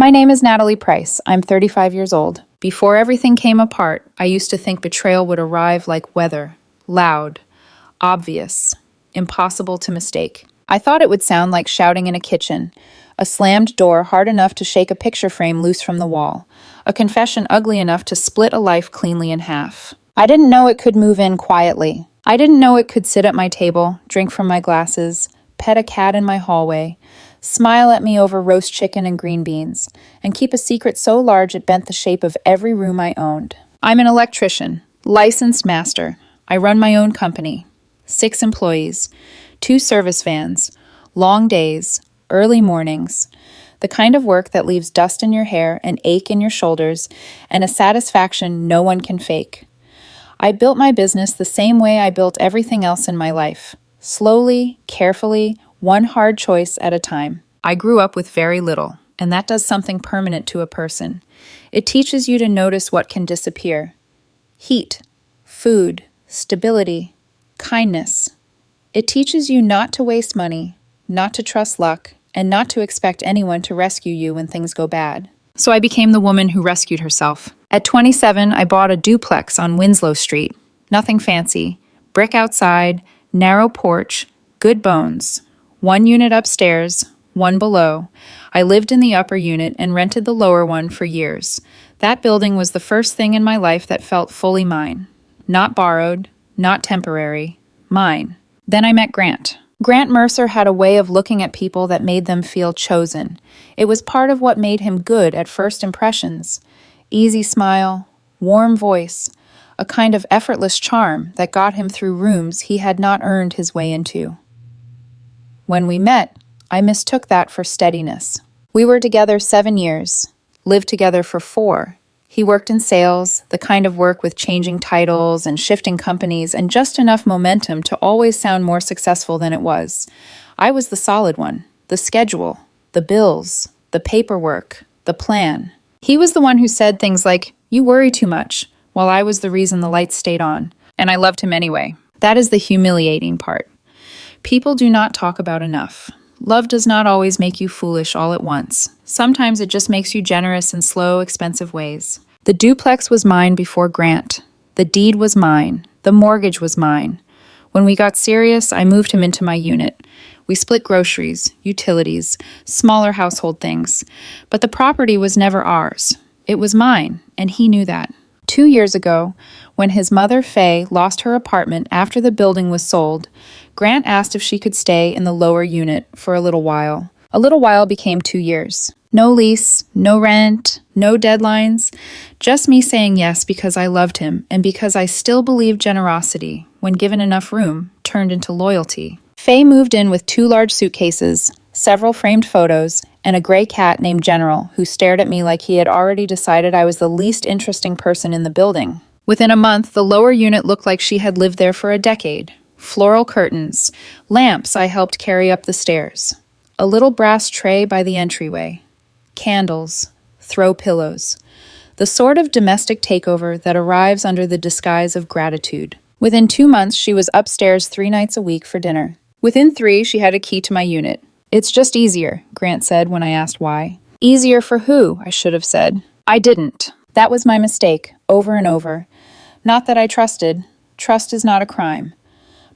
My name is Natalie Price. I'm 35 years old. Before everything came apart, I used to think betrayal would arrive like weather, loud, obvious, impossible to mistake. I thought it would sound like shouting in a kitchen, a slammed door hard enough to shake a picture frame loose from the wall, a confession ugly enough to split a life cleanly in half. I didn't know it could move in quietly. I didn't know it could sit at my table, drink from my glasses, pet a cat in my hallway, smile at me over roast chicken and green beans, and keep a secret so large it bent the shape of every room I owned. I'm an electrician, licensed master. I run my own company. 6 employees, 2 service vans, long days, early mornings, the kind of work that leaves dust in your hair, an ache in your shoulders, and a satisfaction no one can fake. I built my business the same way I built everything else in my life. Slowly, carefully, one hard choice at a time. I grew up with very little, and that does something permanent to a person. It teaches you to notice what can disappear. Heat, food, stability, kindness. It teaches you not to waste money, not to trust luck, and not to expect anyone to rescue you when things go bad. So I became the woman who rescued herself. At 27, I bought a duplex on Winslow Street. Nothing fancy. Brick outside, narrow porch, good bones. 1 unit upstairs, 1 below. I lived in the upper unit and rented the lower one for years. That building was the first thing in my life that felt fully mine. Not borrowed, not temporary, mine. Then I met Grant. Grant Mercer had a way of looking at people that made them feel chosen. It was part of what made him good at first impressions. Easy smile, warm voice, a kind of effortless charm that got him through rooms he had not earned his way into. When we met, I mistook that for steadiness. We were together 7 years, lived together for 4. He worked in sales, the kind of work with changing titles and shifting companies and just enough momentum to always sound more successful than it was. I was the solid one, the schedule, the bills, the paperwork, the plan. He was the one who said things like, "You worry too much," while I was the reason the lights stayed on. And I loved him anyway. That is the humiliating part. People do not talk about enough. Love does not always make you foolish all at once. Sometimes it just makes you generous in slow, expensive ways. The duplex was mine before Grant. The deed was mine. The mortgage was mine. When we got serious, I moved him into my unit. We split groceries, utilities, smaller household things. But the property was never ours. It was mine, and he knew that. 2 years ago, when his mother, Faye, lost her apartment after the building was sold, Grant asked if she could stay in the lower unit for a little while. A little while became 2 years. No lease, no rent, no deadlines, just me saying yes because I loved him and because I still believed generosity, when given enough room, turned into loyalty. Faye moved in with 2 large suitcases, several framed photos, and a gray cat named General, who stared at me like he had already decided I was the least interesting person in the building. Within a month, the lower unit looked like she had lived there for a decade. Floral curtains, lamps I helped carry up the stairs, a little brass tray by the entryway, candles, throw pillows, the sort of domestic takeover that arrives under the disguise of gratitude. Within 2 months, she was upstairs 3 nights a week for dinner. Within 3, she had a key to my unit. "It's just easier," Grant said when I asked why. "Easier for who?" I should have said. I didn't. That was my mistake, over and over. Not that I trusted. Trust is not a crime.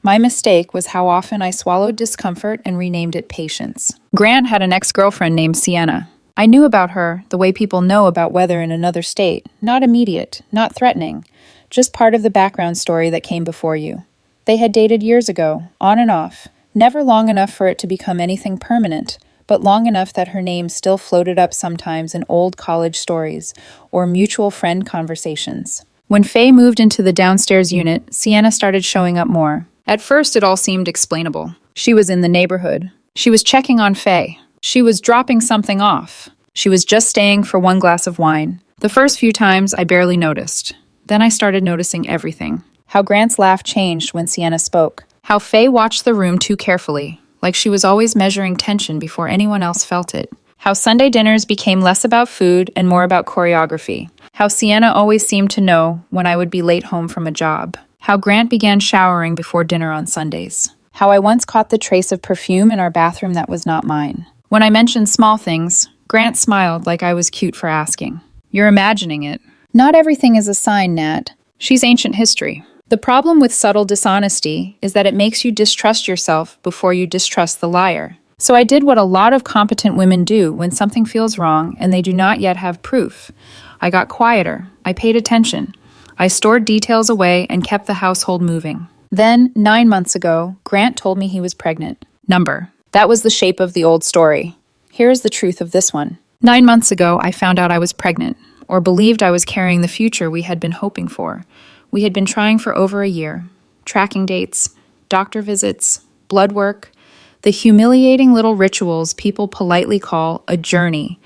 My mistake was how often I swallowed discomfort and renamed it patience. Grant had an ex-girlfriend named Sienna. I knew about her the way people know about weather in another state. Not immediate, not threatening, just part of the background story that came before you. They had dated years ago, on and off, never long enough for it to become anything permanent, but long enough that her name still floated up sometimes in old college stories or mutual friend conversations. When Faye moved into the downstairs unit, Sienna started showing up more. At first, it all seemed explainable. She was in the neighborhood. She was checking on Faye. She was dropping something off. She was just staying for 1 glass of wine. The first few times, I barely noticed. Then I started noticing everything. How Grant's laugh changed when Sienna spoke. How Faye watched the room too carefully, like she was always measuring tension before anyone else felt it. How Sunday dinners became less about food and more about choreography. How Sienna always seemed to know when I would be late home from a job. How Grant began showering before dinner on Sundays. How I once caught the trace of perfume in our bathroom that was not mine. When I mentioned small things, Grant smiled like I was cute for asking. You're imagining it. Not everything is a sign, Nat. She's ancient history. The problem with subtle dishonesty is that it makes you distrust yourself before you distrust the liar. So I did what a lot of competent women do when something feels wrong and they do not yet have proof. I got quieter. I paid attention. I stored details away and kept the household moving. Then, 9 months ago, Grant told me he was pregnant. Number. That was the shape of the old story. Here is the truth of this one. 9 months ago, I found out I was pregnant, or believed I was carrying the future we had been hoping for. We had been trying for over a year. Tracking dates, doctor visits, blood work, the humiliating little rituals people politely call a journey,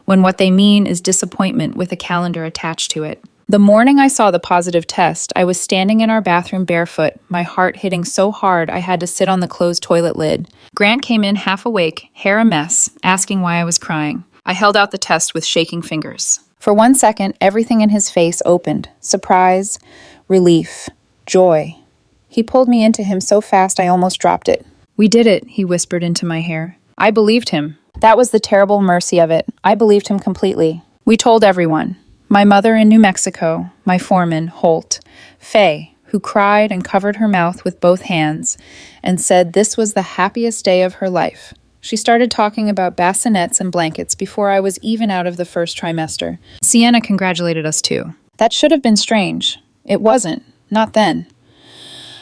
when what they mean is disappointment with a calendar attached to it. The morning I saw the positive test, I was standing in our bathroom barefoot, my heart hitting so hard I had to sit on the closed toilet lid. Grant came in half awake, hair a mess, asking why I was crying. I held out the test with shaking fingers. For 1 second, everything in his face opened. Surprise, relief, joy. He pulled me into him so fast I almost dropped it. We did it, he whispered into my hair. I believed him. That was the terrible mercy of it. I believed him completely. We told everyone. My mother in New Mexico, my foreman, Holt, Faye, who cried and covered her mouth with both hands and said this was the happiest day of her life. She started talking about bassinets and blankets before I was even out of the first trimester. Sienna congratulated us too. That should have been strange. It wasn't. Not then.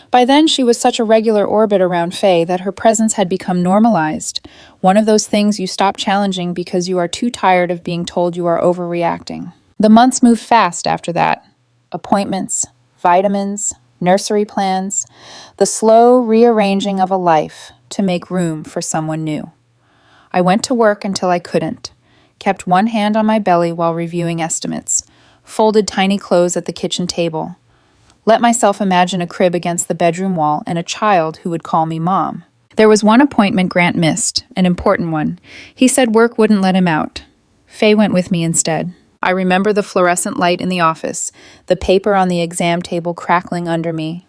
By then, she was such a regular orbit around Faye that her presence had become normalized, one of those things you stop challenging because you are too tired of being told you are overreacting. The months moved fast after that. Appointments, vitamins, nursery plans, the slow rearranging of a life to make room for someone new. I went to work until I couldn't, kept one hand on my belly while reviewing estimates, folded tiny clothes at the kitchen table, let myself imagine a crib against the bedroom wall and a child who would call me Mom. There was one appointment Grant missed, an important one. He said work wouldn't let him out. Faye went with me instead. I remember the fluorescent light in the office, the paper on the exam table crackling under me.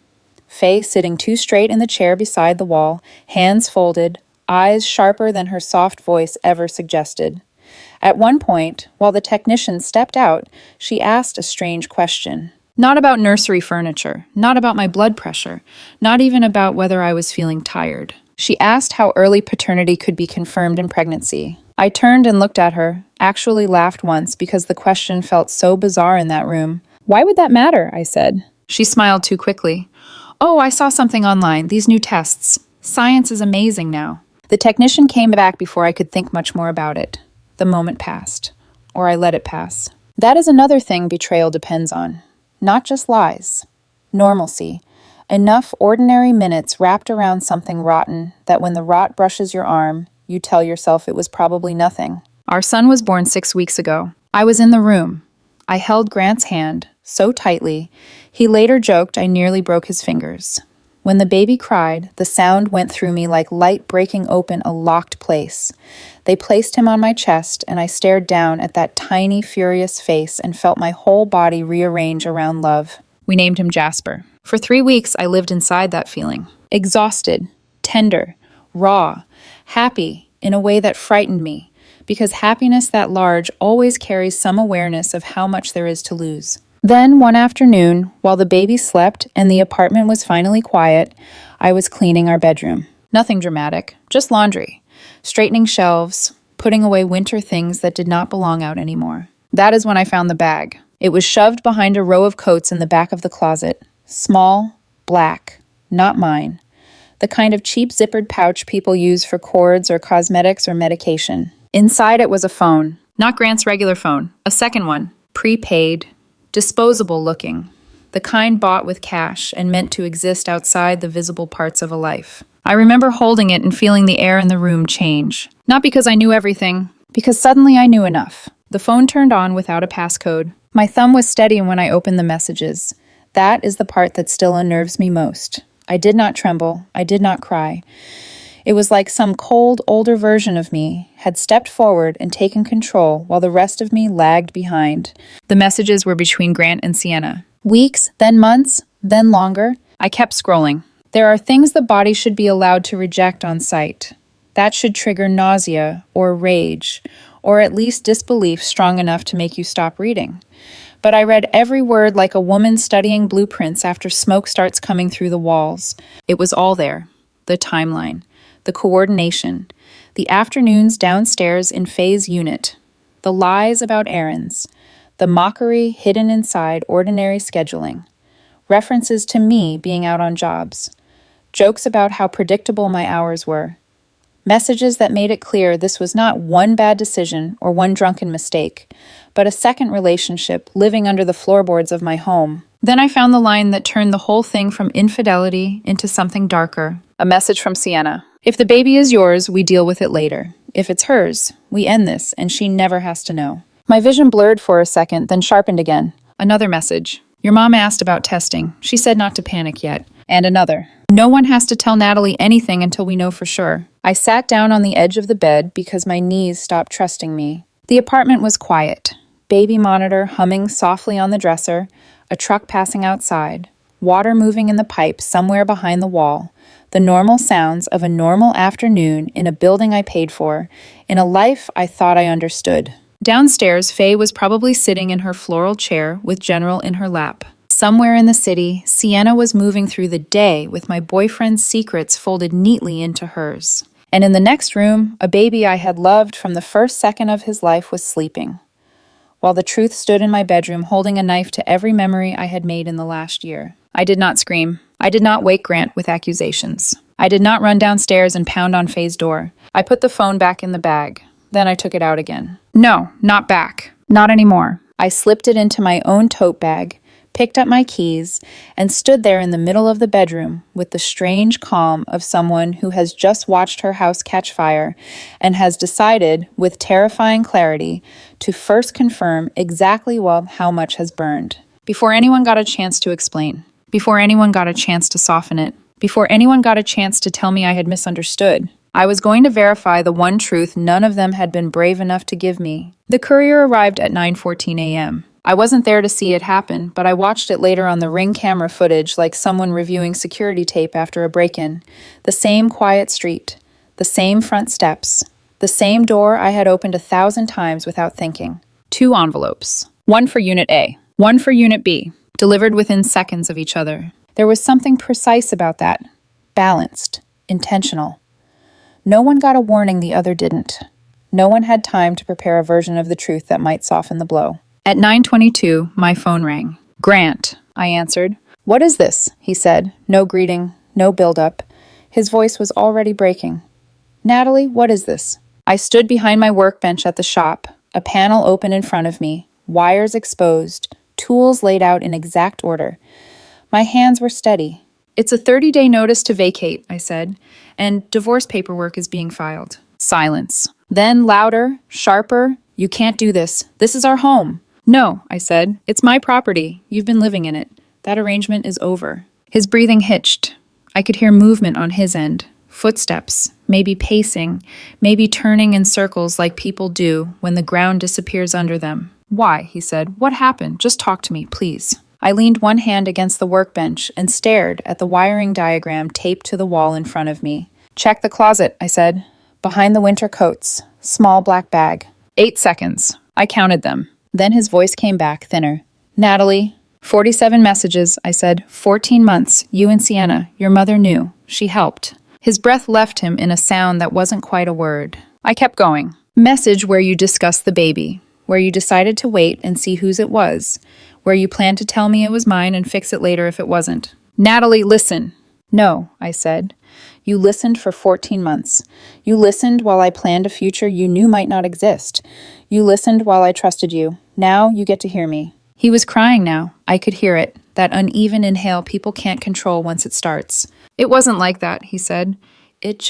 Faye sitting too straight in the chair beside the wall, hands folded, eyes sharper than her soft voice ever suggested. At one point, while the technician stepped out, she asked a strange question. Not about nursery furniture, not about my blood pressure, not even about whether I was feeling tired. She asked how early paternity could be confirmed in pregnancy. I turned and looked at her, actually laughed once because the question felt so bizarre in that room. Why would that matter? I said. She smiled too quickly. Oh, I saw something online, these new tests. Science is amazing now. The technician came back before I could think much more about it. The moment passed. Or I let it pass. That is another thing betrayal depends on. Not just lies. Normalcy. Enough ordinary minutes wrapped around something rotten that when the rot brushes your arm, you tell yourself it was probably nothing. Our son was born 6 weeks ago. I was in the room. I held Grant's hand so tightly, he later joked I nearly broke his fingers. When the baby cried, the sound went through me like light breaking open a locked place. They placed him on my chest, and I stared down at that tiny, furious face and felt my whole body rearrange around love. We named him Jasper. For 3 weeks, I lived inside that feeling. Exhausted, tender, raw, happy in a way that frightened me, because happiness that large always carries some awareness of how much there is to lose. Then, one afternoon, while the baby slept and the apartment was finally quiet, I was cleaning our bedroom. Nothing dramatic, just laundry, straightening shelves, putting away winter things that did not belong out anymore. That is when I found the bag. It was shoved behind a row of coats in the back of the closet. Small, black, not mine. The kind of cheap zippered pouch people use for cords or cosmetics or medication. Inside it was a phone. Not Grant's regular phone, a second one, prepaid, disposable looking, the kind bought with cash and meant to exist outside the visible parts of a life. I remember holding it and feeling the air in the room change. Not because I knew everything, because suddenly I knew enough. The phone turned on without a passcode. My thumb was steady when I opened the messages. That is the part that still unnerves me most. I did not tremble. I did not cry. It was like some cold, older version of me had stepped forward and taken control while the rest of me lagged behind. The messages were between Grant and Sienna. Weeks, then months, then longer. I kept scrolling. There are things the body should be allowed to reject on sight. That should trigger nausea or rage or at least disbelief strong enough to make you stop reading. But I read every word like a woman studying blueprints after smoke starts coming through the walls. It was all there. The timeline, the coordination, the afternoons downstairs in Faye's unit, the lies about errands, the mockery hidden inside ordinary scheduling, references to me being out on jobs, jokes about how predictable my hours were, messages that made it clear this was not one bad decision or one drunken mistake, but a second relationship living under the floorboards of my home. Then I found the line that turned the whole thing from infidelity into something darker. A message from Sienna. If the baby is yours, we deal with it later. If it's hers, we end this, and she never has to know. My vision blurred for a second, then sharpened again. Another message. Your mom asked about testing. She said not to panic yet. And another. No one has to tell Natalie anything until we know for sure. I sat down on the edge of the bed because my knees stopped trusting me. The apartment was quiet. Baby monitor humming softly on the dresser, a truck passing outside, water moving in the pipe somewhere behind the wall, the normal sounds of a normal afternoon in a building I paid for, in a life I thought I understood. Downstairs, Faye was probably sitting in her floral chair with General in her lap. Somewhere in the city, Sienna was moving through the day with my boyfriend's secrets folded neatly into hers. And in the next room, a baby I had loved from the first second of his life was sleeping, while the truth stood in my bedroom holding a knife to every memory I had made in the last year. I did not scream. I did not wake Grant with accusations. I did not run downstairs and pound on Faye's door. I put the phone back in the bag. Then I took it out again. No, not back. Not anymore. I slipped it into my own tote bag, picked up my keys, and stood there in the middle of the bedroom with the strange calm of someone who has just watched her house catch fire and has decided, with terrifying clarity, to first confirm exactly how much has burned. Before anyone got a chance to explain, before anyone got a chance to soften it, before anyone got a chance to tell me I had misunderstood, I was going to verify the one truth none of them had been brave enough to give me. The courier arrived at 9:14 a.m. I wasn't there to see it happen, but I watched it later on the Ring camera footage like someone reviewing security tape after a break-in. The same quiet street, the same front steps, the same door I had opened 1,000 times without thinking. 2 envelopes. One for Unit A, one for Unit B, delivered within seconds of each other. There was something precise about that. Balanced. Intentional. No one got a warning the other didn't. No one had time to prepare a version of the truth that might soften the blow. At 9:22, my phone rang. Grant, I answered. What is this? He said. No greeting, no build-up. His voice was already breaking. Natalie, what is this? I stood behind my workbench at the shop, a panel open in front of me, wires exposed, tools laid out in exact order. My hands were steady. It's a 30-day notice to vacate, I said, and divorce paperwork is being filed. Silence. Then louder, sharper, you can't do this. This is our home. No, I said. It's my property. You've been living in it. That arrangement is over. His breathing hitched. I could hear movement on his end. Footsteps, maybe pacing, maybe turning in circles like people do when the ground disappears under them. Why? He said. What happened? Just talk to me, please. I leaned one hand against the workbench and stared at the wiring diagram taped to the wall in front of me. Check the closet, I said. Behind the winter coats. Small black bag. 8 seconds. I counted them. Then his voice came back, thinner. Natalie, 47 messages, I said. 14 months. You and Sienna. Your mother knew. She helped. His breath left him in a sound that wasn't quite a word. I kept going. Message where you discussed the baby. Where you decided to wait and see whose it was. Where you planned to tell me it was mine and fix it later if it wasn't. Natalie, listen. No, I said. You listened for 14 months. You listened while I planned a future you knew might not exist. You listened while I trusted you. Now you get to hear me. He was crying now. I could hear it, that uneven inhale people can't control once it starts. It wasn't like that, he said. It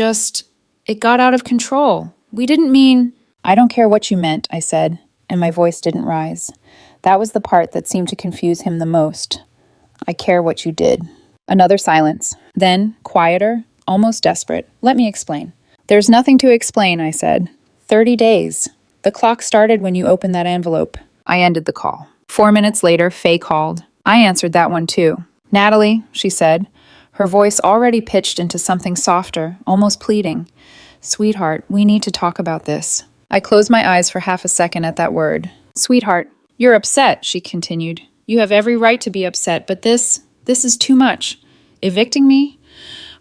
got out of control. We didn't mean... I don't care what you meant, I said, and my voice didn't rise. That was the part that seemed to confuse him the most. I care what you did. Another silence. Then, quieter, almost desperate. Let me explain. There's nothing to explain, I said. 30 days. The clock started when you opened that envelope. I ended the call. 4 minutes later, Faye called. I answered that one too. Natalie, she said, her voice already pitched into something softer, almost pleading. Sweetheart, we need to talk about this. I closed my eyes for half a second at that word. Sweetheart, you're upset, she continued. You have every right to be upset, but this is too much. Evicting me?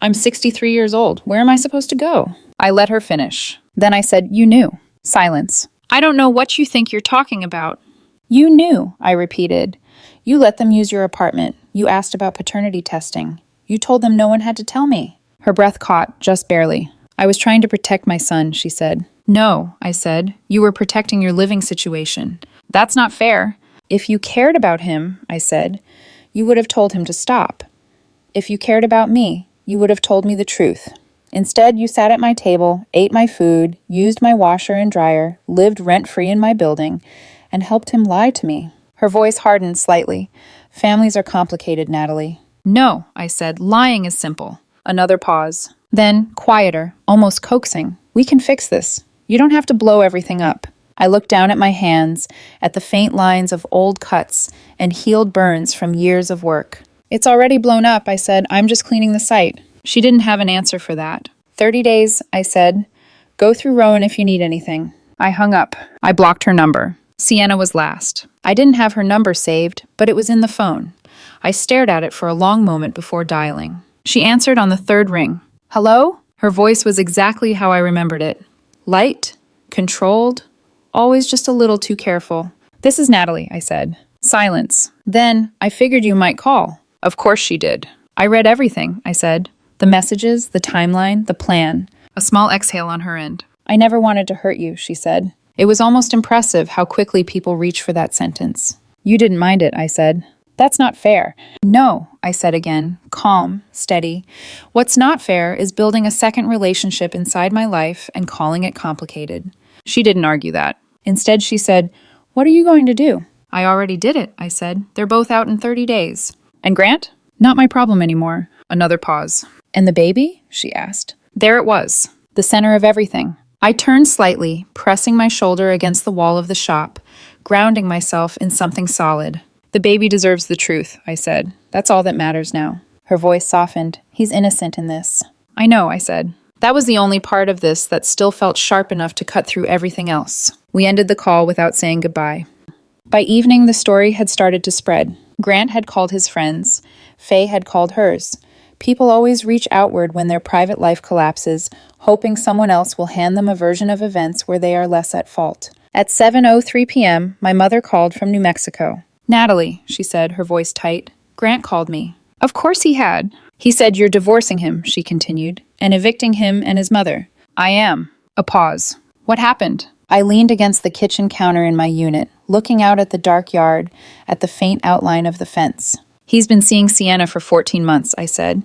I'm 63 years old. Where am I supposed to go? I let her finish. Then I said, you knew. Silence. I don't know what you think you're talking about. You knew, I repeated. You let them use your apartment. You asked about paternity testing. You told them no one had to tell me. Her breath caught, just barely. I was trying to protect my son, she said. No, I said. You were protecting your living situation. That's not fair. If you cared about him, I said, you would have told him to stop. If you cared about me, you would have told me the truth. Instead, you sat at my table, ate my food, used my washer and dryer, lived rent-free in my building, and helped him lie to me. Her voice hardened slightly. Families are complicated, Natalie. No, I said, lying is simple. Another pause. Then, quieter, almost coaxing. We can fix this. You don't have to blow everything up. I looked down at my hands, at the faint lines of old cuts and healed burns from years of work. It's already blown up, I said. I'm just cleaning the site. She didn't have an answer for that. 30 days, I said. Go through Rowan if you need anything. I hung up. I blocked her number. Sienna was last. I didn't have her number saved, but it was in the phone. I stared at it for a long moment before dialing. She answered on the third ring. Hello? Her voice was exactly how I remembered it. Light, controlled, always just a little too careful. This is Natalie, I said. Silence. Then, I figured you might call. Of course she did. I read everything, I said. The messages, the timeline, the plan. A small exhale on her end. I never wanted to hurt you, she said. It was almost impressive how quickly people reach for that sentence. You didn't mind it, I said. That's not fair. No, I said again, calm, steady. What's not fair is building a second relationship inside my life and calling it complicated. She didn't argue that. Instead, she said, what are you going to do? I already did it, I said. They're both out in 30 days. And Grant? Not my problem anymore. Another pause. And the baby? She asked. There it was, the center of everything. I turned slightly, pressing my shoulder against the wall of the shop, grounding myself in something solid. The baby deserves the truth, I said. That's all that matters now. Her voice softened. He's innocent in this. I know, I said. That was the only part of this that still felt sharp enough to cut through everything else. We ended the call without saying goodbye. By evening, the story had started to spread. Grant had called his friends. Faye had called hers. People always reach outward when their private life collapses, hoping someone else will hand them a version of events where they are less at fault. At 7:03 p.m., my mother called from New Mexico. Natalie, she said, her voice tight. Grant called me. Of course he had. He said you're divorcing him, she continued, and evicting him and his mother. I am. A pause. What happened? I leaned against the kitchen counter in my unit, looking out at the dark yard, at the faint outline of the fence. He's been seeing Sienna for 14 months, I said.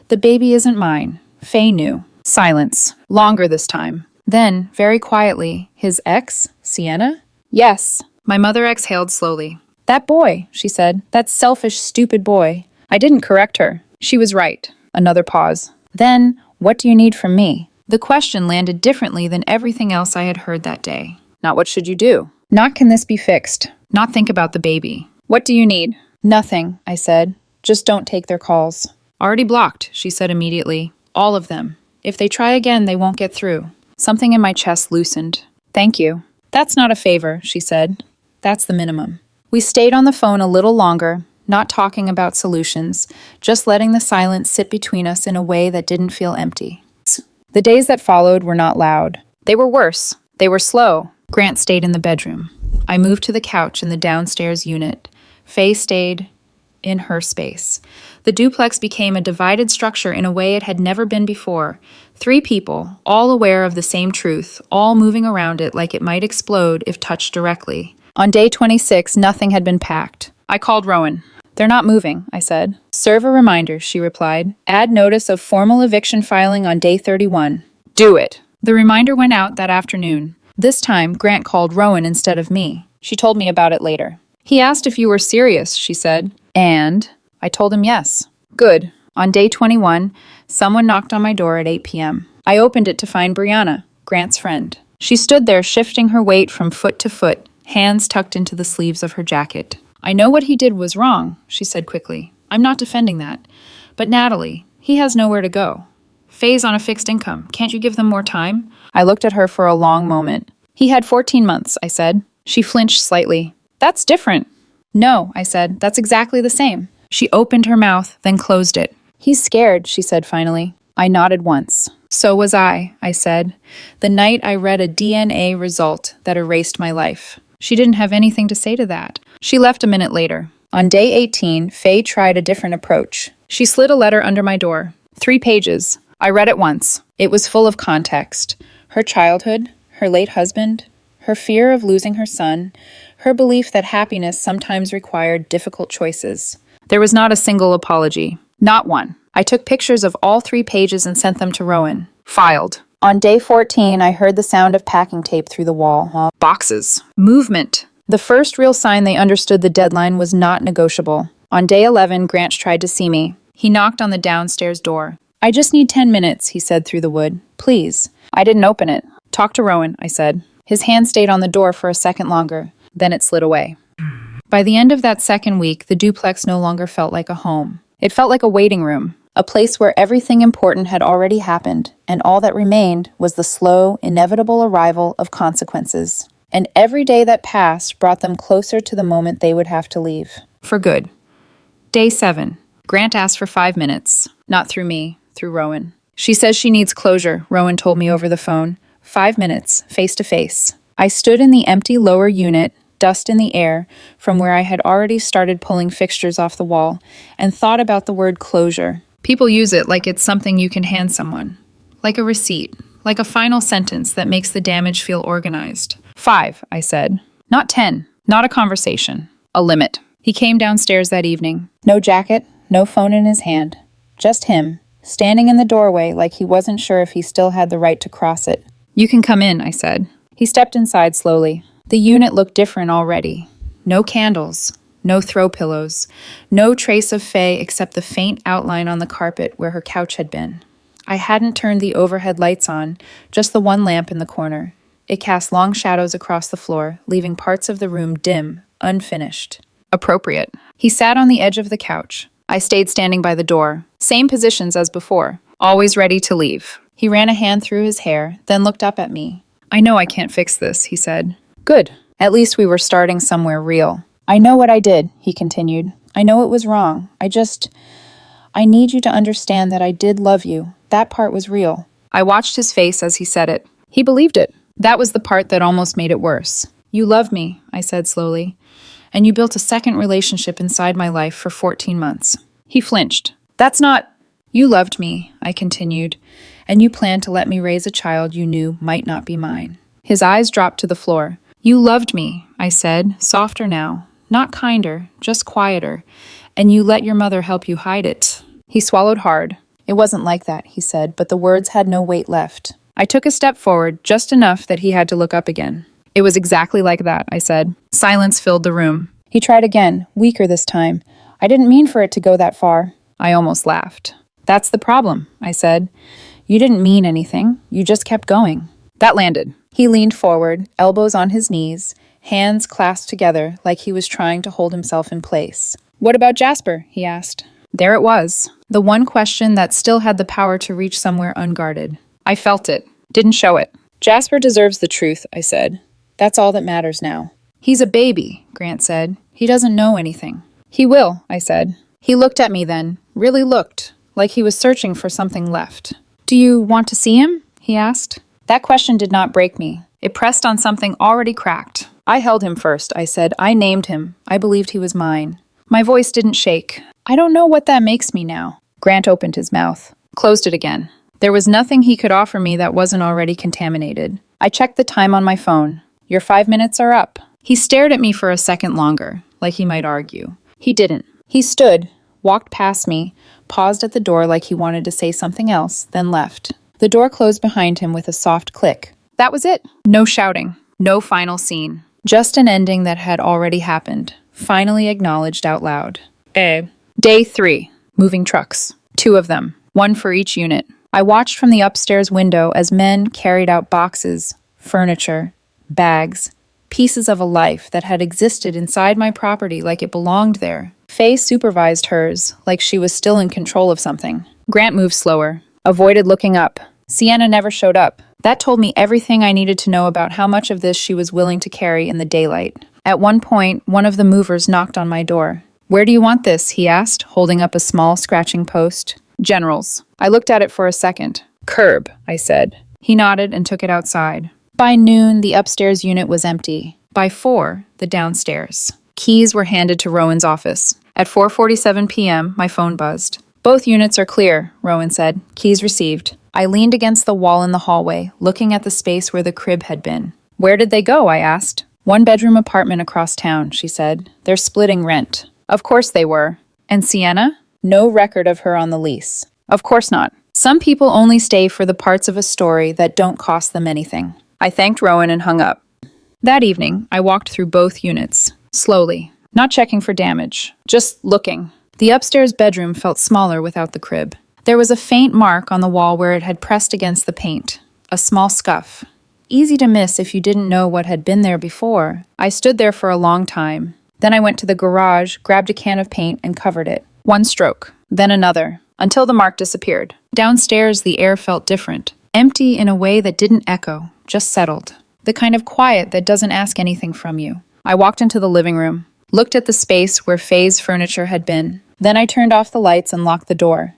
The baby isn't mine. Faye knew. Silence. Longer this time. Then, very quietly, his ex, Sienna? Yes. My mother exhaled slowly. That boy, she said. That selfish, stupid boy. I didn't correct her. She was right. Another pause. Then, what do you need from me? The question landed differently than everything else I had heard that day. Not what should you do? Not can this be fixed? Not think about the baby. What do you need? Nothing, I said. Just don't take their calls. Already blocked, she said immediately. All of them. If they try again, they won't get through. Something in my chest loosened. Thank you. That's not a favor, she said. That's the minimum. We stayed on the phone a little longer, not talking about solutions, just letting the silence sit between us in a way that didn't feel empty. The days that followed were not loud. They were worse. They were slow. Grant stayed in the bedroom. I moved to the couch in the downstairs unit. Faye stayed in her space. The duplex became a divided structure in a way it had never been before. 3 people, all aware of the same truth, all moving around it like it might explode if touched directly. On day 26, nothing had been packed. I called Rowan. They're not moving, I said. Serve a reminder, she replied. Add notice of formal eviction filing on day 31. Do it. The reminder went out that afternoon. This time, Grant called Rowan instead of me. She told me about it later. He asked if you were serious, she said. And I told him yes. Good. On day 21, someone knocked on my door at 8 p.m. I opened it to find Brianna, Grant's friend. She stood there shifting her weight from foot to foot, hands tucked into the sleeves of her jacket. I know what he did was wrong, she said quickly. I'm not defending that. But Natalie, he has nowhere to go. Faye's on a fixed income. Can't you give them more time? I looked at her for a long moment. He had 14 months, I said. She flinched slightly. That's different. No, I said. That's exactly the same. She opened her mouth, then closed it. He's scared, she said finally. I nodded once. So was I said. The night I read a DNA result that erased my life. She didn't have anything to say to that. She left a minute later. On day 18, Faye tried a different approach. She slid a letter under my door. 3 pages. I read it once. It was full of context. Her childhood, her late husband, her fear of losing her son, her belief that happiness sometimes required difficult choices. There was not a single apology. Not one. I took pictures of all 3 pages and sent them to Rowan. Filed. On day 14, I heard the sound of packing tape through the wall. Boxes. Movement. The first real sign they understood the deadline was not negotiable. On day 11, Grant tried to see me. He knocked on the downstairs door. I just need 10 minutes, he said through the wood. Please. I didn't open it. Talk to Rowan, I said. His hand stayed on the door for a second longer. Then it slid away. By the end of that second week, the duplex no longer felt like a home. It felt like a waiting room, a place where everything important had already happened, and all that remained was the slow, inevitable arrival of consequences. And every day that passed brought them closer to the moment they would have to leave. For good. Day 7. Grant asked for 5 minutes. Not through me, through Rowan. She says she needs closure, Rowan told me over the phone. 5 minutes, face to face. I stood in the empty lower unit, dust in the air, from where I had already started pulling fixtures off the wall, and thought about the word closure. People use it like it's something you can hand someone. Like a receipt. Like a final sentence that makes the damage feel organized. 5, I said. Not 10. Not a conversation. A limit. He came downstairs that evening. No jacket, no phone in his hand. Just him, standing in the doorway like he wasn't sure if he still had the right to cross it. You can come in, I said. He stepped inside slowly. The unit looked different already. No candles, no throw pillows, no trace of Faye except the faint outline on the carpet where her couch had been. I hadn't turned the overhead lights on, just the one lamp in the corner. It cast long shadows across the floor, leaving parts of the room dim, unfinished. Appropriate. He sat on the edge of the couch. I stayed standing by the door, same positions as before, always ready to leave. He ran a hand through his hair, then looked up at me. I know I can't fix this, he said. Good. At least we were starting somewhere real. I know what I did, he continued. I know it was wrong. I need you to understand that I did love you. That part was real. I watched his face as he said it. He believed it. That was the part that almost made it worse. You love me, I said slowly. And you built a second relationship inside my life for 14 months. He flinched. That's not... You loved me, I continued, and you planned to let me raise a child you knew might not be mine. His eyes dropped to the floor. You loved me, I said, softer now. Not kinder, just quieter. And you let your mother help you hide it. He swallowed hard. It wasn't like that, he said, but the words had no weight left. I took a step forward, just enough that he had to look up again. It was exactly like that, I said. Silence filled the room. He tried again, weaker this time. I didn't mean for it to go that far. I almost laughed. That's the problem, I said. You didn't mean anything. You just kept going. That landed. He leaned forward, elbows on his knees, hands clasped together like he was trying to hold himself in place. What about Jasper? He asked. There it was. The one question that still had the power to reach somewhere unguarded. I felt it. Didn't show it. Jasper deserves the truth, I said. That's all that matters now. He's a baby, Grant said. He doesn't know anything. He will, I said. He looked at me then, really looked, like he was searching for something left. Do you want to see him? He asked. That question did not break me. It pressed on something already cracked. I held him first, I said. I named him. I believed he was mine. My voice didn't shake. I don't know what that makes me now. Grant opened his mouth, closed it again. There was nothing he could offer me that wasn't already contaminated. I checked the time on my phone. Your 5 minutes are up. He stared at me for a second longer, like he might argue. He didn't. He stood, walked past me, paused at the door like he wanted to say something else, then left. The door closed behind him with a soft click. That was it. No shouting. No final scene. Just an ending that had already happened, finally acknowledged out loud. Day 3. Moving trucks. 2 of them. 1 for each unit. I watched from the upstairs window as men carried out boxes, furniture, bags, pieces of a life that had existed inside my property like it belonged there. Faye supervised hers, like she was still in control of something. Grant moved slower, avoided looking up, Sienna never showed up. That told me everything I needed to know about how much of this she was willing to carry in the daylight. At one point, one of the movers knocked on my door. "Where do you want this?" he asked, holding up a small scratching post. "General's." I looked at it for a second. "Curb," I said. He nodded and took it outside. By noon, the upstairs unit was empty. By 4, the downstairs. Keys were handed to Rowan's office. At 4:47 p.m., my phone buzzed. "Both units are clear," Rowan said. "Keys received." I leaned against the wall in the hallway, looking at the space where the crib had been. "Where did they go?" I asked. "One-bedroom apartment across town," she said. "They're splitting rent." Of course they were. And Sienna? No record of her on the lease. Of course not. Some people only stay for the parts of a story that don't cost them anything. I thanked Rowan and hung up. That evening, I walked through both units, slowly, not checking for damage, just looking. The upstairs bedroom felt smaller without the crib. There was a faint mark on the wall where it had pressed against the paint, a small scuff. Easy to miss if you didn't know what had been there before. I stood there for a long time. Then I went to the garage, grabbed a can of paint, and covered it. One stroke, then another, until the mark disappeared. Downstairs, the air felt different, empty in a way that didn't echo, just settled. The kind of quiet that doesn't ask anything from you. I walked into the living room, looked at the space where Faye's furniture had been. Then I turned off the lights and locked the door.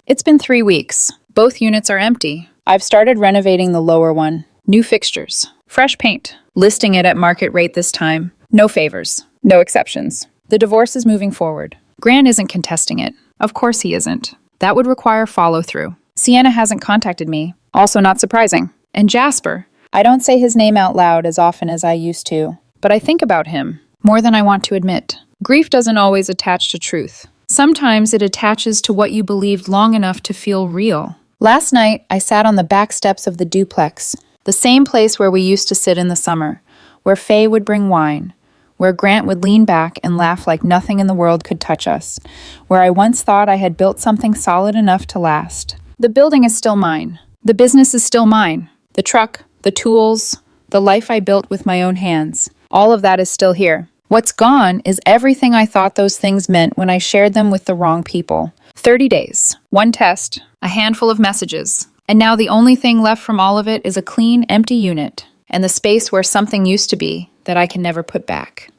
It's been 3 weeks. Both units are empty. I've started renovating the lower one. New fixtures. Fresh paint. Listing it at market rate this time. No favors. No exceptions. The divorce is moving forward. Grant isn't contesting it. Of course he isn't. That would require follow-through. Sienna hasn't contacted me. Also not surprising. And Jasper. I don't say his name out loud as often as I used to, but I think about him more than I want to admit. Grief doesn't always attach to truth. Sometimes it attaches to what you believed long enough to feel real. Last night, I sat on the back steps of the duplex, the same place where we used to sit in the summer, where Faye would bring wine, where Grant would lean back and laugh like nothing in the world could touch us, where I once thought I had built something solid enough to last. The building is still mine. The business is still mine. The truck, the tools, the life I built with my own hands. All of that is still here. What's gone is everything I thought those things meant when I shared them with the wrong people. 30 days, one test, a handful of messages, and now the only thing left from all of it is a clean, empty unit, and the space where something used to be that I can never put back.